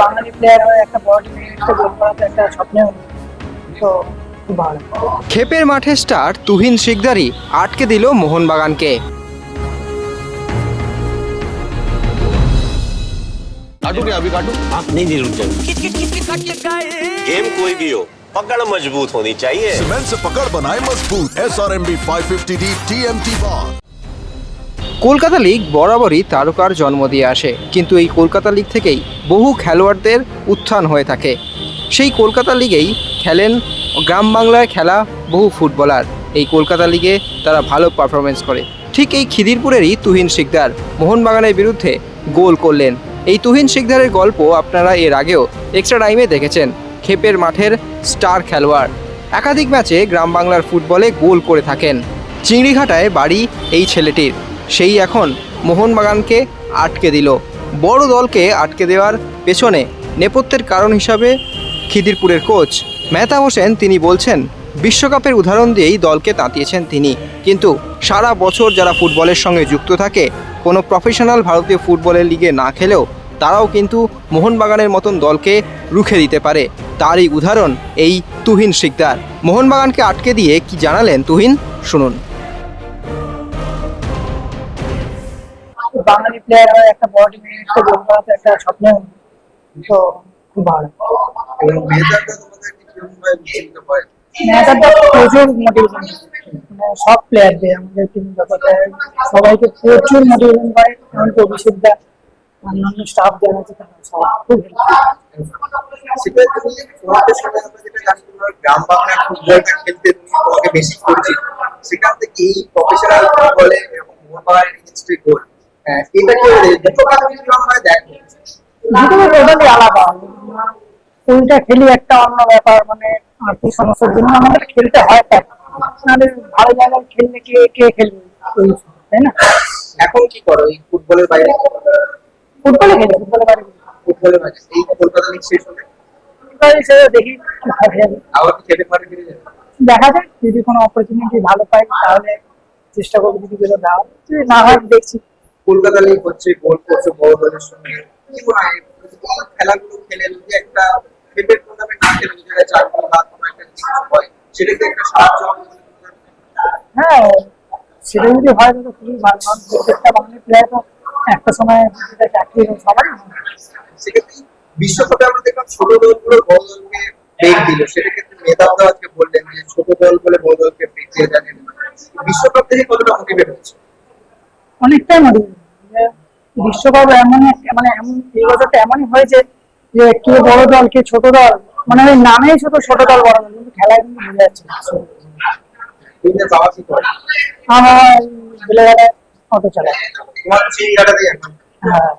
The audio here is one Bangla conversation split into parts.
বাঙালি প্লেয়ার হয়ে একটা বড় টিমে গোল করা তো একটা স্বপ্নের মতো। তো খুব ভালো। ক্ষেপের মাঠে স্টার তুহিন শিকদারই আটকে দিল মোহনবাগানকে। काटू क्या अभी काटू? आप नहीं रुक जाए। गेम कोई भी हो, पकड़ मजबूत होनी चाहिए। सीमेंट से पकड़ बनाए मजबूत। SRMB 550D TMT bar। Kolkata league বরাবরই তারকার জন্ম দিয়ে আসে, কিন্তু এই কলকাতা লিগ থেকেই বহু খেলোয়াড়দের উত্থান হয়ে থাকে। সেই কলকাতা লিগেই খেলেন গ্রাম বাংলায় খেলা বহু ফুটবলার। এই কলকাতা লিগে তারা ভালো পারফরমেন্স করে। ঠিক এই খিদিরপুরেরই তুহিন শিকদার মোহনবাগানের বিরুদ্ধে গোল করলেন। এই তুহিন শিকদারের গল্প আপনারা এর আগেও এক্সট্রা টাইমে দেখেছেন। ক্ষেপের মাঠের স্টার খেলোয়াড়, একাধিক ম্যাচে গ্রাম বাংলার ফুটবলে গোল করে থাকেন। চিংড়িঘাটায় বাড়ি এই ছেলেটির, সেই এখন মোহনবাগানকে আটকে দিল। বড় দলকে আটকে দেওয়ার পেছনে নেপথ্যের কারণ হিসাবে খিদিরপুরের কোচ মেহতা হোসেন তিনি বলছেন, বিশ্বকাপের উদাহরণ দিয়েই দলকে তাতিয়েছেন তিনি। কিন্তু সারা বছর যারা ফুটবলের সঙ্গে যুক্ত থাকে, কোনো প্রফেশনাল ভারতীয় ফুটবলের লিগে না খেলেও তারাও কিন্তু মোহনবাগানের মতন দলকে রুখে দিতে পারে। তারই উদাহরণ এই তুহিন শিকদার। মোহনবাগানকে আটকে দিয়ে কি জানালেন তুহিন, শুনুন। বাঙালি প্লেয়ার হয়ে একটা বড় টিমে গোল করা তো একটা স্বপ্নের মতো। তো খুব ভালো। মেয়েটার তো প্রচুর মোটিভেশন, সব প্লেয়ারদের আমাদের টিম যত প্লেয়ার সবাইকে প্রচুর মোটিভেশন করে। এমনকি অভিষেক দা, অন্যান্য স্টাফ যারা আছে তারা সবাই খুব গ্রাম বাংলার ফুটবলটা খেলতে তোমাকে বেশি পরিচিত, সেখান থেকে এই প্রফেশনাল ফুটবলে মোহনবাগানের এগেইনস্টে গোল, এটাকে দুটো কারণে কিভাবে দেখো? দুটো টোটালি আলাদা। ফুলটা খেলি একটা অন্য ব্যাপার, মানে আর্থিক সমস্যার জন্য আমাদের খেলতে হয়। নাহলে ভালো জায়গায় খেললে কে কে খেলবে, তাই না? এখন কি করো এই ফুটবলের বাইরে? ফুটবলে খেলি, ফুটবলের বাইরে ফুটবলের বাইরে এই কলকাতা লিগ শেষ হলে সেটা দেখি কি করা যাবে। আবার কি খেতে পারে ফিরে যাবে? দেখা যাক, যদি কোনো অপরচুনিটি ভালো পাই তাহলে চেষ্টা করবো, যদি কিছু দেওয়া যদি না হয় দেখছি। কলকাতা লিগ হচ্ছে, গোল করছে বড় দলের সঙ্গে, কি মনে হয় এই খেলাগুলো খেলে যদি একটা ক্রিকেট টুর্নামেন্ট না খেলে যদি একটা 4 গোল বা কোনো একটা কিছু হয়, সেটা কি একটা সাহায্য হবে? হ্যাঁ, সেটা যদি হয় তাহলে খুবই ভালো। প্রত্যেকটা বাঙালি প্লেয়ার তো একটা সময় চাকরি সবারই হয়। সেক্ষেত্রে বিশ্বকাপে আমরা দেখলাম ছোট দলগুলো বড় দলকে ব্রেক দিল, সেটা ক্ষেত্রে মেধাবরা আজকে বললেন যে ছোট দল বলে বড় দলকে ব্রেক দিয়ে জানেন। বিশ্বকাপ থেকে কতটা মোটিভেট হচ্ছে? অনেকটাই মোটিভেশন। বিশ্বকাপ এমন মানে এমন এই বছরটা এমনই হয়েছে যে কে বড় দল কে ছোট দল, মানে ওই নামেই শুধু ছোট দল বড় দল, কিন্তু খেলায় কিন্তু বোঝা যাচ্ছে না। তিনটে পাওয়া কি করে? আমার বেলেঘাটায় অটো চালায়। তোমার চিন্তাটা দিয়ে এখন হ্যাঁ,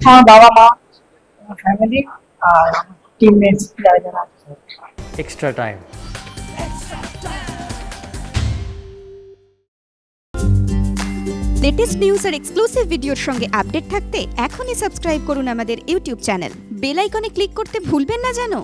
আমার বাবা মা, আমার ফ্যামিলি আর টিমমেটস যারা যারা আছে। extra time. লেটেস্ট নিউজ আর এক্সক্লুসিভ ভিডিওর সঙ্গে আপডেট থাকতে এখনই সাবস্ক্রাইব করুন আমাদের ইউটিউব চ্যানেল। বেল আইকনে ক্লিক করতে ভুলবেন না যেন।